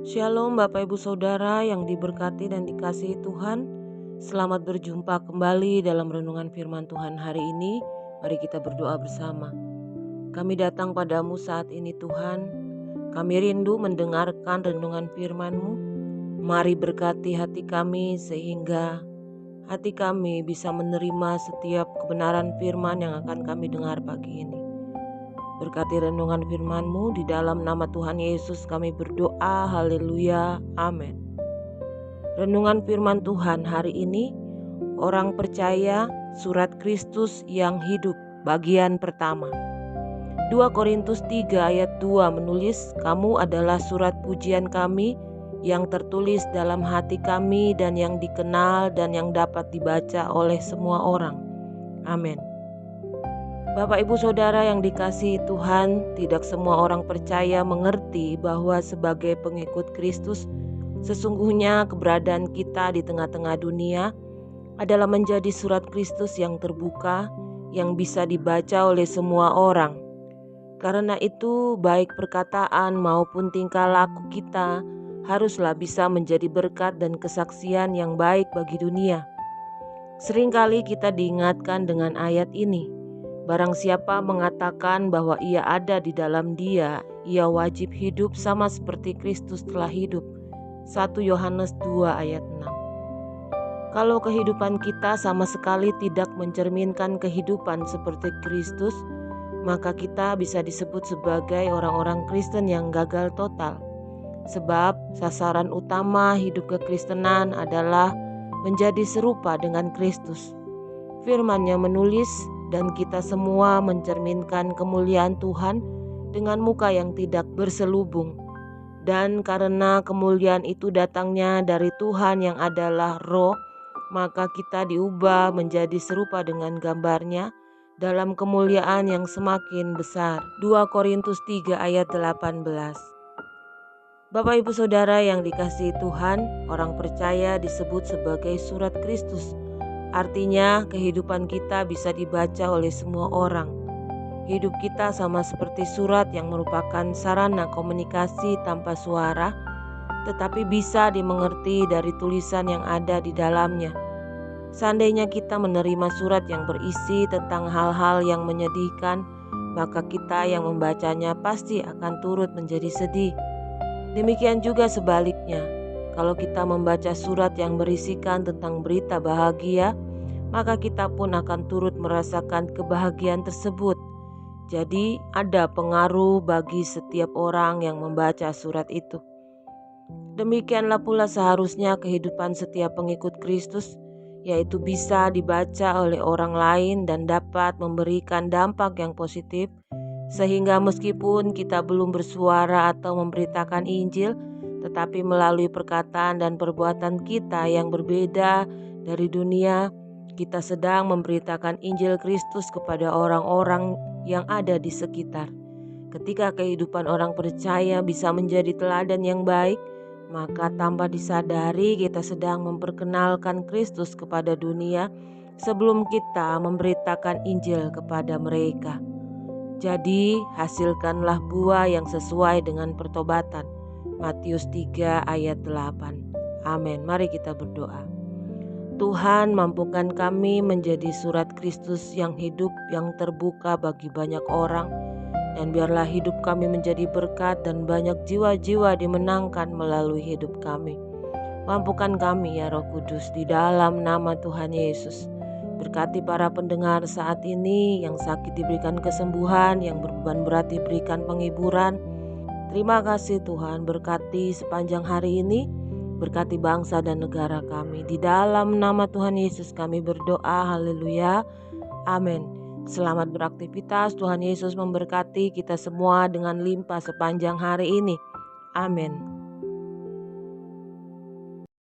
Shalom Bapak Ibu Saudara yang diberkati dan dikasihi Tuhan. Selamat berjumpa kembali dalam renungan firman Tuhan hari ini. Mari kita berdoa bersama. Kami datang padamu saat ini Tuhan. Kami rindu mendengarkan renungan firman-Mu. Mari berkati hati kami sehingga hati kami bisa menerima setiap kebenaran firman yang akan kami dengar pagi ini. Berkati renungan firman-Mu, di dalam nama Tuhan Yesus kami berdoa, haleluya, amin. Renungan firman Tuhan hari ini, orang percaya surat Kristus yang hidup, bagian pertama. 2 Korintus 3 ayat 2 menulis, kamu adalah surat pujian kami yang tertulis dalam hati kami dan yang dikenal dan yang dapat dibaca oleh semua orang. Amin. Bapak Ibu Saudara yang dikasihi Tuhan, tidak semua orang percaya mengerti bahwa sebagai pengikut Kristus, sesungguhnya keberadaan kita di tengah-tengah dunia adalah menjadi surat Kristus yang terbuka, yang bisa dibaca oleh semua orang. Karena itu, baik perkataan maupun tingkah laku kita haruslah bisa menjadi berkat dan kesaksian yang baik bagi dunia. Seringkali kita diingatkan dengan ayat ini. Barang siapa mengatakan bahwa ia ada di dalam Dia, ia wajib hidup sama seperti Kristus telah hidup. 1 Yohanes 2 ayat 6. Kalau kehidupan kita sama sekali tidak mencerminkan kehidupan seperti Kristus, maka kita bisa disebut sebagai orang-orang Kristen yang gagal total. Sebab sasaran utama hidup kekristenan adalah menjadi serupa dengan Kristus. Firman-Nya menulis, dan kita semua mencerminkan kemuliaan Tuhan dengan muka yang tidak berselubung. Dan karena kemuliaan itu datangnya dari Tuhan yang adalah Roh, maka kita diubah menjadi serupa dengan gambar-Nya dalam kemuliaan yang semakin besar. 2 Korintus 3 ayat 18. Bapak Ibu Saudara yang dikasihi Tuhan, orang percaya disebut sebagai surat Kristus. Artinya kehidupan kita bisa dibaca oleh semua orang. Hidup kita sama seperti surat yang merupakan sarana komunikasi tanpa suara, tetapi bisa dimengerti dari tulisan yang ada di dalamnya. Seandainya kita menerima surat yang berisi tentang hal-hal yang menyedihkan, maka kita yang membacanya pasti akan turut menjadi sedih. Demikian juga sebaliknya. Kalau kita membaca surat yang berisikan tentang berita bahagia, maka kita pun akan turut merasakan kebahagiaan tersebut. Jadi ada pengaruh bagi setiap orang yang membaca surat itu. Demikianlah pula seharusnya kehidupan setiap pengikut Kristus, yaitu bisa dibaca oleh orang lain dan dapat memberikan dampak yang positif, sehingga meskipun kita belum bersuara atau memberitakan Injil, tetapi melalui perkataan dan perbuatan kita yang berbeda dari dunia, kita sedang memberitakan Injil Kristus kepada orang-orang yang ada di sekitar. Ketika kehidupan orang percaya bisa menjadi teladan yang baik, maka tanpa disadari kita sedang memperkenalkan Kristus kepada dunia sebelum kita memberitakan Injil kepada mereka. Jadi hasilkanlah buah yang sesuai dengan pertobatan. Matius 3 ayat 8. Amin. Mari kita berdoa. Tuhan, mampukan kami menjadi surat Kristus yang hidup, yang terbuka bagi banyak orang. Dan biarlah hidup kami menjadi berkat dan banyak jiwa-jiwa dimenangkan melalui hidup kami. Mampukan kami ya Roh Kudus, di dalam nama Tuhan Yesus. Berkati para pendengar saat ini, yang sakit diberikan kesembuhan, yang berbeban berat diberikan penghiburan. Terima kasih Tuhan, berkati sepanjang hari ini, berkati bangsa dan negara kami. Di dalam nama Tuhan Yesus kami berdoa, haleluya, amin. Selamat beraktivitas, Tuhan Yesus memberkati kita semua dengan limpah sepanjang hari ini. Amin.